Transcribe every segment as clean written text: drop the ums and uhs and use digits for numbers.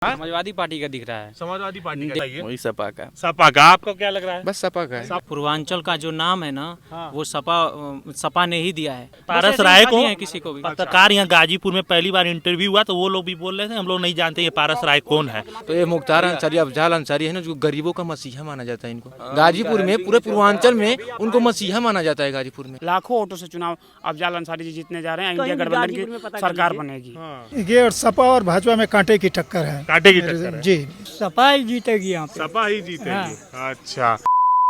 Samajwadi party का दिख रहा है। समाजवादी पार्टी का है। वही सपा का। सपा का आपको क्या लग रहा है? बस सपा का है। पूर्वांचल का जो नाम है ना, वो सपा ने ही दिया है। पारस राय को किसी को भी पत्रकार यहाँ गाजीपुर में पहली बार इंटरव्यू हुआ तो वो लोग भी बोल रहे थे हम लोग नहीं जानते ये पारस राय कौन है। तो ये मुख्तार अंसारी, अफजाल अंसारी है ना, जो गरीबों का मसीहा माना जाता है इनको। गाजीपुर में, पूरे पूर्वांचल में उनको मसीहा माना जाता है गाजीपुर में। लाखों वोटों से चुनाव अफजाल अंसारी जी जीतने जा रहे हैं। इंडिया गठबंधन की सरकार बनेगी। ये और सपा और भाजपा में कांटे की टक्कर है। कांटे की टक्कर है। जी, सपा ही जीतेगी यहाँ पे। सपा ही जीतेगी। अच्छा,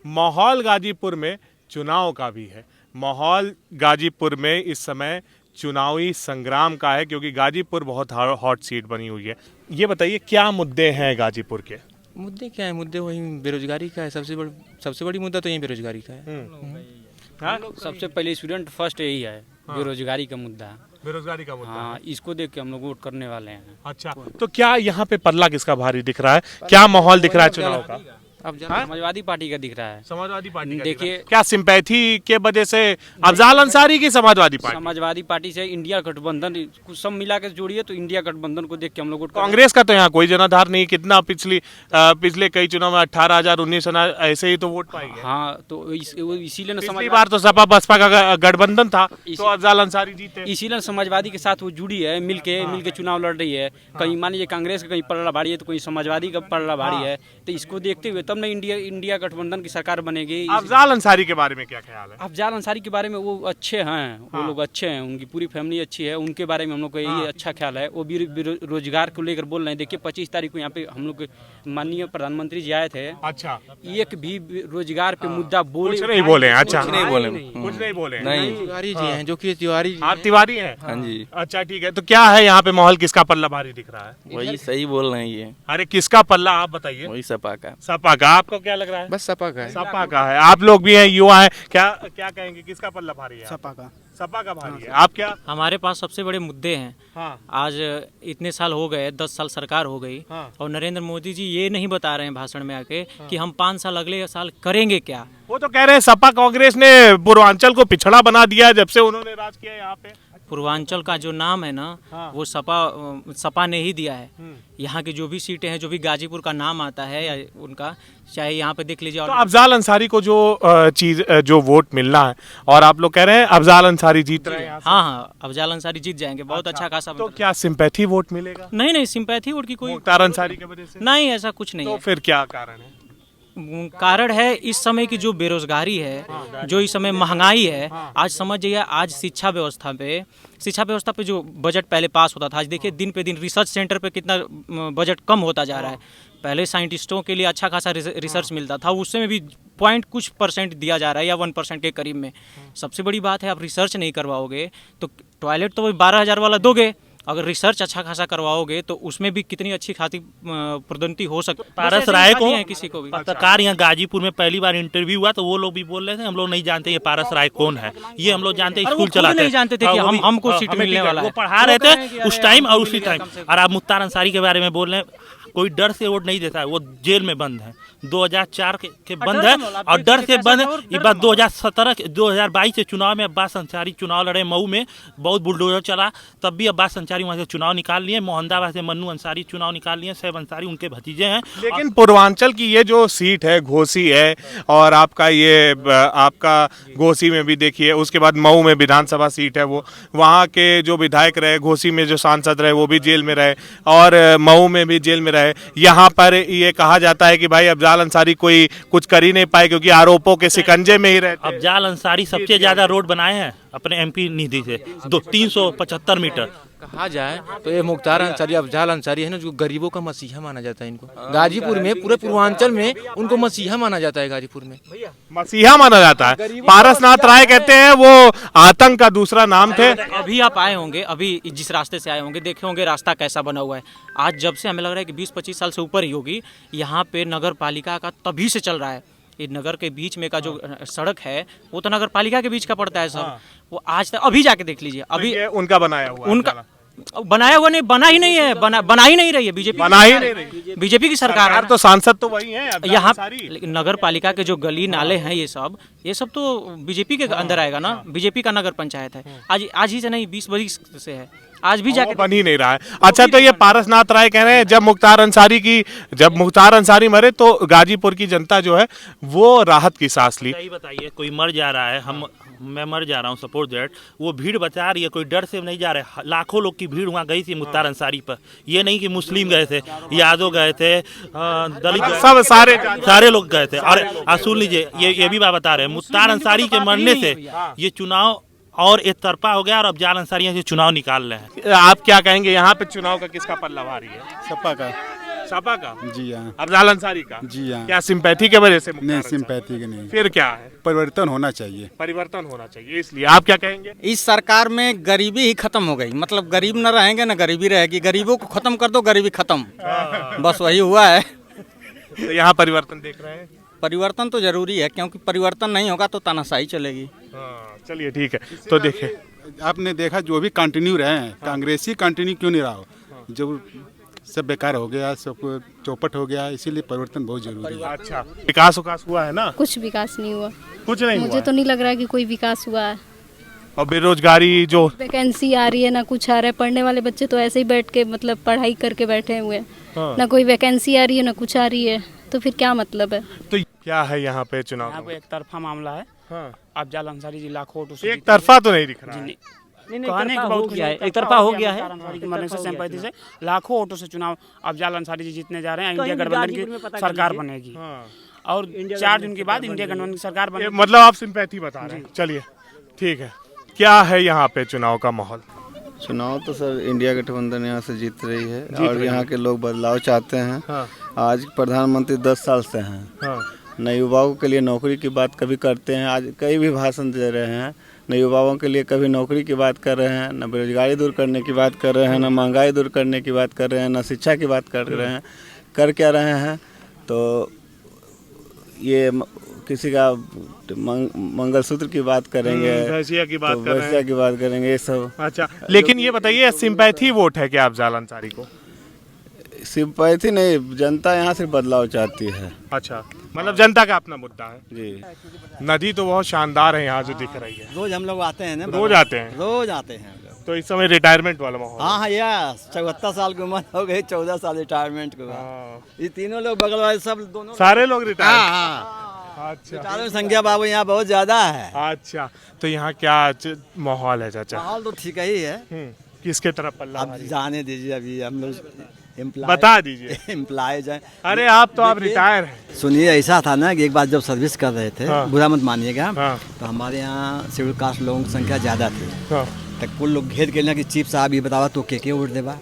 माहौल गाजीपुर में चुनाव का भी है। माहौल गाजीपुर में इस समय चुनावी संग्राम का है, क्योंकि गाजीपुर बहुत हॉट सीट बनी हुई है। ये बताइए क्या मुद्दे हैं गाजीपुर के? मुद्दे क्या है? मुद्दे वही बेरोजगारी का है। सबसे बड़ी मुद्दा तो यही बेरोजगारी का है। सबसे पहले स्टूडेंट फर्स्ट यही है, बेरोजगारी का मुद्दा। बेरोजगारी का मुद्दा। हाँ, इसको देख के हम लोग वोट करने वाले हैं। अच्छा, तो क्या यहाँ पे पल्ला किसका भारी दिख रहा है? क्या माहौल दिख रहा है चुनाव का? समाजवादी पार्टी का दिख रहा है। समाजवादी पार्टी का देखिए, क्या सिंपैथी के वजह से अफजाल अंसारी की समाजवादी पार्टी? समाजवादी पार्टी से इंडिया गठबंधन कुछ सब मिला के जोड़िए तो इंडिया गठबंधन को देख के हम लोग वोट। कांग्रेस का तो यहाँ कोई जनाधार नहीं। कितना पिछले कई चुनाव में 18,000 19,000 ऐसे ही तो वोट पाएंगे। हाँ, तो इसीलिए ना पिछली बार तो सपा बसपा का गठबंधन था तो अफजाल अंसारी जीते। इसीलिए समाजवादी के साथ वो जुड़ी है, मिलके चुनाव लड़ रही है। कहीं मान लीजिए कांग्रेस का कहीं पलड़ा भारी है तो कहीं समाजवादी का पलड़ा भारी है। तो इसको देखते हुए तब ना इंडिया गठबंधन की सरकार बनेगी। अफजाल अंसारी के बारे में क्या ख्याल है? अफजाल अंसारी के बारे में वो अच्छे हैं, वो लोग अच्छे हैं, उनकी पूरी फैमिली अच्छी है। उनके बारे में हम लोग को यही अच्छा ख्याल है। वो भी रोजगार को लेकर बोल रहे हैं। देखिए 25 तारीख को यहाँ पे हम लोग माननीय प्रधानमंत्री जी आए थे। अच्छा, एक भी रोजगार पे मुद्दा बोले कुछ नहीं बोले? अच्छा, कुछ नहीं बोले। कुछ नहीं बोले। नहीं, तिवारी जी हैं, जो कि तिवारी जी आप तिवारी हैं? हाँ जी। अच्छा, ठीक है। तो क्या है यहाँ पे माहौल, किसका पल्ला भारी दिख रहा है? वही सही बोल रहे हैं ये। अरे किसका पल्ला आप बताइए? वही सपा का। सपा का। आपको क्या लग रहा है? बस सपा का है। सपा का है। आप लोग भी हैं, युवा हैं, क्या कहेंगे किसका पल्ला भारी है? सपा का। सपा का भारी है। आप क्या? हमारे पास सबसे बड़े मुद्दे हैं। हाँ। आज इतने साल हो गए, 10 साल सरकार हो गई। हाँ। और नरेंद्र मोदी जी ये नहीं बता रहे हैं भाषण में आके कि हम 5 साल अगले साल करेंगे क्या। वो तो कह रहे हैं सपा कांग्रेस ने पूर्वांचल को पिछड़ा बना दिया जब से उन्होंने राज किया यहाँ पे। पूर्वांचल का जो नाम है ना, वो सपा ने ही दिया है। यहाँ की जो भी सीटें हैं, जो भी गाजीपुर का नाम आता है या उनका, चाहे यहाँ पे देख लीजिए। तो अफजाल अंसारी को जो वोट मिलना है, और आप लोग कह रहे हैं अफजाल अंसारी जीत रहे हैं। हाँ, अफजाल अंसारी जीत जाएंगे। बहुत अच्छा खासा। तो क्या सिंपैथी वोट मिलेगा? नहीं, सिंपैथी वोट की कोई मुख्तार अंसारी की वजह से नहीं, ऐसा कुछ नहीं तो है। फिर क्या कारण है? कारण है इस समय की जो बेरोजगारी है, जो इस समय महंगाई है। आज समझ जाइए, आज शिक्षा व्यवस्था पे जो बजट पहले पास होता था, आज देखिए दिन पे दिन रिसर्च सेंटर पे कितना बजट कम होता जा रहा है। पहले साइंटिस्टों के लिए अच्छा खासा रिसर्च मिलता था, उसमें भी कुछ % दिया जा रहा है या 1% के करीब में। सबसे बड़ी बात है, आप रिसर्च नहीं करवाओगे तो टॉयलेट तो 12,000 वाला दोगे। अगर रिसर्च अच्छा खासा करवाओगे तो उसमें भी कितनी अच्छी खासी प्रगति हो सकती है। पारस राय को किसी को भी पत्रकार यहाँ गाजीपुर में पहली बार इंटरव्यू हुआ तो वो लोग भी बोल रहे थे हम लोग नहीं जानते ये पारस राय कौन है। ये हम लोग जानते स्कूल चलाते नहीं जानते थे कि हमको सीट मिलने वाला है। वो पढ़ा रहे थे उस टाइम और उसी टाइम। और आप मुख्तार अंसारी के बारे में बोल रहे हैं, कोई डर से वोट नहीं देता है। वो जेल में बंद है, 2004 के बंद है और डर से बंद है। ये बात 2022 से चुनाव में अब्बास अंसारी चुनाव लड़े मऊ में, बहुत बुलडोजर चला, तब भी अब्बास अंसारी वहाँ से चुनाव निकाल लिए। मोहम्मदाबाद से मन्नू अंसारी चुनाव निकाल लिए। सैफ अंसारी उनके भतीजे हैं। लेकिन पूर्वांचल की ये जो सीट है, घोसी है, और आपका घोसी में भी देखिए, उसके बाद मऊ में विधानसभा सीट है, वो वहाँ के जो विधायक रहे, घोसी में जो सांसद रहे वो भी जेल में रहे और मऊ में भी जेल में रहे। यहाँ पर ये कहा जाता है कि भाई अफजाल अंसारी कोई कुछ कर ही नहीं पाए क्योंकि आरोपों के शिकंजे में ही रहते। अफजाल अंसारी सबसे ज्यादा रोड बनाए हैं अपने MP निधि से, 375 मीटर। कहा जाए तो ये मुख्तार अंसारी, अफजाल अंसारी है ना, जो गरीबों का मसीहा माना जाता है इनको। गाजीपुर में, पूरे पूर्वांचल में उनको मसीहा माना जाता है। गाजीपुर में मसीहा माना जाता है। पारसनाथ राय कहते हैं वो आतंक का दूसरा नाम थे। अभी आप आए होंगे, अभी जिस रास्ते से आए होंगे, देखे होंगे रास्ता कैसा बना हुआ है। आज जब से हमें लग रहा है कि 20-25 साल से ऊपर ही होगी, यहाँ पे नगर पालिका का तभी से चल रहा है। ये नगर के बीच में का जो सड़क है वो तो नगर पालिका के बीच का पड़ता है सब। वो आज तक, अभी जाके देख लीजिए, अभी उनका बनाया हुआ, उनका बनाया हुआ नहीं, बना ही नहीं है, बना ही नहीं रही है। बीजेपी की सरकार है। तो सांसद तो वही है यहाँ। लेकिन नगर पालिका के जो गली नाले हैं, ये सब तो बीजेपी के अंदर आएगा ना। बीजेपी का नगर पंचायत है। आज ही से नहीं, 20 बरस से है। आज भी जाके बन ही नहीं रहा है। अच्छा, तो ये पारसनाथ राय कह रहे हैं जब मुख्तार अंसारी मरे तो गाजीपुर की जनता जो है वो राहत की सांस ली। सही बताइए, कोई मर जा रहा है, मैं मर जा रहा हूँ, सपोर्ट दैट, वो भीड़ बचा रही है, कोई डर से नहीं जा रहे। लाखों लोग की भीड़ वहाँ गई थी मुख्तार अंसारी पर। ये नहीं कि मुस्लिम गए थे, यादव गए थे, दलित गए, सब सारे लोग गए थे। और सुन लीजिए, ये भी बात बता रहे हैं, मुख्तार अंसारी के मरने से ये चुनाव और एक तरफा हो गया और अफजाल अंसारी यहाँ से चुनाव निकाल रहे हैं। आप क्या कहेंगे, यहाँ पे चुनाव का किसका पल्ला भारी है? सपा का जी हाँ, अफजाल अंसारी का। जी हाँ। क्या सिंपैथी के वजह से? नहीं, सिंपैथी के नहीं, फिर क्या है? परिवर्तन होना चाहिए। परिवर्तन होना चाहिए, इसलिए आप क्या कहेंगे? इस सरकार में गरीबी ही खत्म हो गई, मतलब गरीब न रहेंगे ना गरीबी रहेगी। गरीबों को खत्म कर दो, गरीबी खत्म, बस वही हुआ है। तो यहाँ परिवर्तन देख रहे हैं? परिवर्तन तो जरूरी है, क्योंकि परिवर्तन नहीं होगा तो तानाशाही चलेगी। चलिए ठीक है, तो देखिए आपने देखा जो भी कंटिन्यू रहे हैं, कांग्रेसी कंटिन्यू क्यों नहीं रहा हो, जो सब बेकार हो गया, सब चौपट हो गया, इसीलिए परिवर्तन बहुत जरूरी है। अच्छा, विकास हुआ है ना? कुछ विकास नहीं हुआ, कुछ नहीं मुझे हुआ तो नहीं लग रहा है कि कोई विकास हुआ है। और बेरोजगारी जो वैकेंसी आ रही है ना कुछ आ रहा है, पढ़ने वाले बच्चे तो ऐसे ही बैठ के मतलब पढ़ाई करके बैठे हुए हैं, ना कोई वैकेंसी आ रही है ना कुछ आ रही है, तो फिर क्या मतलब है? तो क्या है यहाँ पे चुनाव? यहाँ पे एक तरफा मामला है। अफजाल अंसारी जी लाखों वोटों से एक जीते तरफा तो नहीं दिख रहा है। कहने की बहुत गया है, एक तरफा हो गया है। अंसारी के मरने से सिंपैथी से लाखों वोटों से चुनाव अफजाल अंसारी जी जीतने जा रहे हैं। इंडिया गठबंधन की सरकार बनेगी और 4 जून के बाद इंडिया गठबंधन की सरकार बनेगी। मतलब आप सिंपैथी बता रहे हैं। चलिए ठीक है, क्या है यहाँ पे चुनाव का माहौल? चुनाव तो सर इंडिया गठबंधन यहाँ से जीत रही है और यहाँ के लोग बदलाव चाहते हैं। आज प्रधानमंत्री 10 साल से हैं, न युवाओं के लिए नौकरी की बात कभी करते हैं, आज कई भी भाषण दे रहे हैं, न युवाओं के लिए कभी नौकरी की बात कर रहे हैं, न बेरोजगारी दूर करने की बात कर रहे हैं, न महंगाई दूर करने की बात कर रहे हैं, न शिक्षा की बात कर रहे हैं। कर क्या रहे हैं? तो ये किसी का मंगलसूत्र की बात करेंगे, भैंसिया की बात तो कर रहे भैंसिया हैं। की बात करेंगे, ये सब। अच्छा, लेकिन ये बताइए सिंपैथी वोट है क्या अफजाल अंसारी को? सिंपैथी नहीं, जनता यहाँ से बदलाव चाहती है। अच्छा, मतलब जनता का अपना मुद्दा है। जी, नदी तो बहुत शानदार है यहाँ जो दिख रही है। रोज हम लोग आते हैं ना, रोज आते हैं? रोज आते हैं। तो इस समय रिटायरमेंट वाला माहौल? हाँ, 74 साल की उम्र हो गई, 14 साल रिटायरमेंट को। ये तीनों लोग बगल वाले सब दोनों सारे लोग रिटायर? अच्छा, रिटायरमेंट संख्या बाबू यहाँ बहुत ज्यादा है। अच्छा, तो यहाँ क्या माहौल है चाचा? माहौल तो ठीक ही है। किसके तरफ पल्ला अब भारी? जाने दीजिए, अभी हम लोग बता दीजिए। एम्प्लॉयज हैं। अरे आप रिटायर हैं। सुनिए, ऐसा था ना कि एक बार जब सर्विस कर रहे थे, बुरा मत मानिएगा, हाँ। तो हमारे यहाँ शेड्यूल कास्ट लोगों की संख्या ज़्यादा थी। हाँ। तो कुल लोग घेर के ना कि चीफ साहब ये बतावा तो के वोट देवा।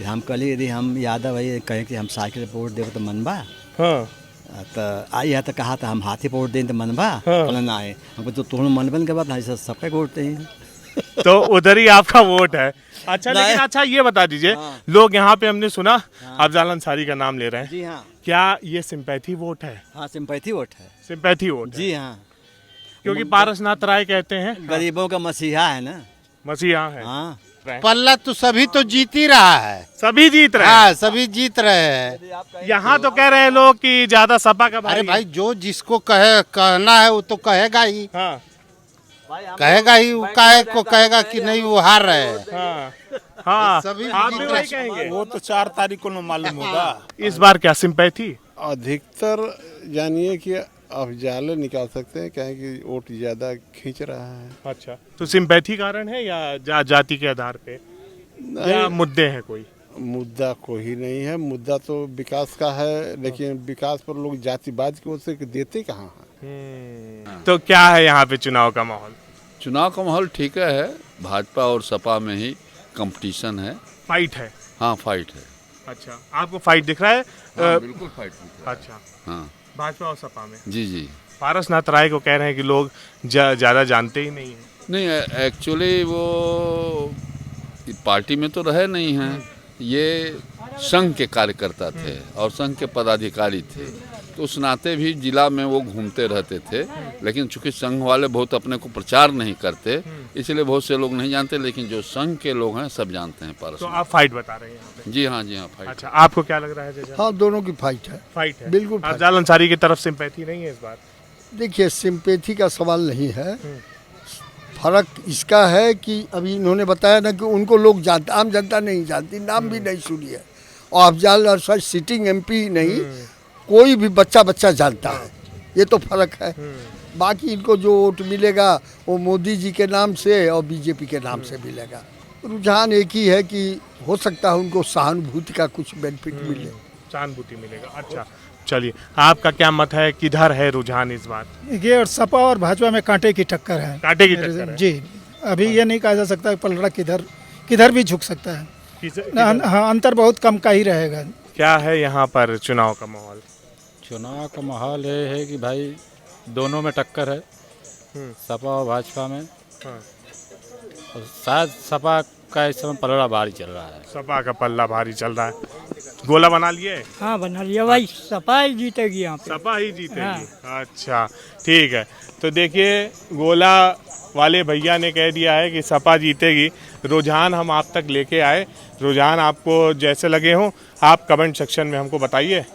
हम कहली यदि हम यादव है कहें कि हम साइकिल पर वोट देव तो मनबा। तो आई है तो कहा था हम हाथी पर वोट दें तो मनबा। कहना ना है हमको तो तुम मनबन के बाद सब पे वोट दें। तो उधर ही आपका वोट है। अच्छा, लेकिन अच्छा ये बता दीजिए, लोग यहाँ पे हमने सुना अफजाल अंसारी का नाम ले रहे हैं। जी हाँ। क्या ये सिंपैथी वोट है? हाँ, सिंपैथी वोट है। Sympathy vote? जी हाँ, क्योंकि पारसनाथ राय कहते हैं गरीबों का मसीहा है ना। मसीहा है। हाँ, पल्ला तो सभी तो जीत ही रहा है, सभी जीत रहे हैं। हाँ, सभी जीत रहे हैं। यहाँ तो कह रहे हैं लोग कि ज्यादा सपा का भारी अरे भाई, जो जिसको कहना है वो तो कहेगा ही। हाँ। कहेगा ही, वो काहे को कहेगा कि नहीं वो हार रहे हैं। हाँ। हाँ, सभी आप जीत भी रहे वही कहेंगे। वो तो 4 तारीख को मालूम होगा। इस बार क्या सिंपैथी? अधिकतर जानिए कि अफजाल निकाल सकते हैं, कहें कि वोट ज्यादा खींच रहा है। अच्छा, तो सिंपैथी कारण है या जाति के आधार पे या मुद्दे हैं कोई? मुद्दा कोई नहीं है, मुद्दा तो विकास का है, लेकिन विकास पर लोग जातिवाद की ओर से देते कहाँ हैं। तो क्या है यहाँ पे चुनाव का माहौल? चुनाव का माहौल ठीक है, भाजपा और सपा में ही कंपटीशन है, फाइट है। हाँ, फाइट है। अच्छा, आपको फाइट दिख रहा है? हाँ, बिल्कुल फाइट दिख रहा है। अच्छा, हाँ, भाजपा और सपा में? जी जी। पारसनाथ राय को कह रहे हैं कि लोग ज्यादा जानते ही नहीं है। नहीं, एक्चुअली वो पार्टी में तो रहे नहीं हैं, ये संघ के कार्यकर्ता थे और संघ के पदाधिकारी थे, तो उस नाते भी जिला में वो घूमते रहते थे। लेकिन चूंकि संघ वाले बहुत अपने को प्रचार नहीं करते, इसलिए बहुत से लोग नहीं जानते, लेकिन जो संघ के लोग हैं सब जानते हैं पारस। तो आप फाइट बता रहे हैं यहाँ पे? जी हाँ, जी हाँ, फाइट। अच्छा, आपको क्या लग रहा है चाचा? हाँ, दोनों की फाइट है। फाइट है, बिल्कुल। अफजाल अंसारी की तरफ सिंपैथी नहीं है इस बार? देखिए, सिंपैथी का सवाल नहीं है, फर्क इसका है कि अभी इन्होंने बताया ना कि उनको लोग जानते, आम जनता नहीं जानती, नाम भी नहीं सुनी है। और अफजाल अरशद सिटिंग एमपी नहीं, कोई भी बच्चा जानता है, ये तो फर्क है। बाकी इनको जो वोट मिलेगा वो मोदी जी के नाम से और बीजेपी के नाम से मिलेगा। रुझान एक ही है कि हो सकता है उनको सहानुभूति का कुछ बेनिफिट मिले, सहानुभूति मिलेगा। अच्छा चलिए, आपका क्या मत है, किधर है रुझान इस बार? ये और सपा और भाजपा में कांटे की टक्कर है। कांटे की टक्कर है। जी, अभी ये नहीं कहा जा सकता पलड़ा किधर भी झुक सकता है। हाँ, अंतर बहुत कम का ही रहेगा। क्या है यहाँ पर चुनाव का माहौल? चुनाव का माहौल ये है कि भाई दोनों में टक्कर है, सपा और भाजपा में। और शायद सपा का इस समय पलड़ा भारी चल रहा है। सपा का पल्ला भारी चल रहा है। गोला बना लिए? हाँ बना लिया भाई, सपा ही जीतेगी यहाँ पे। सपा ही जीतेगी। हाँ। अच्छा ठीक है, तो देखिए गोला वाले भैया ने कह दिया है कि सपा जीतेगी। रुझान हम आप तक लेके आए, रुझान आपको जैसे लगे हों आप कमेंट सेक्शन में हमको बताइए।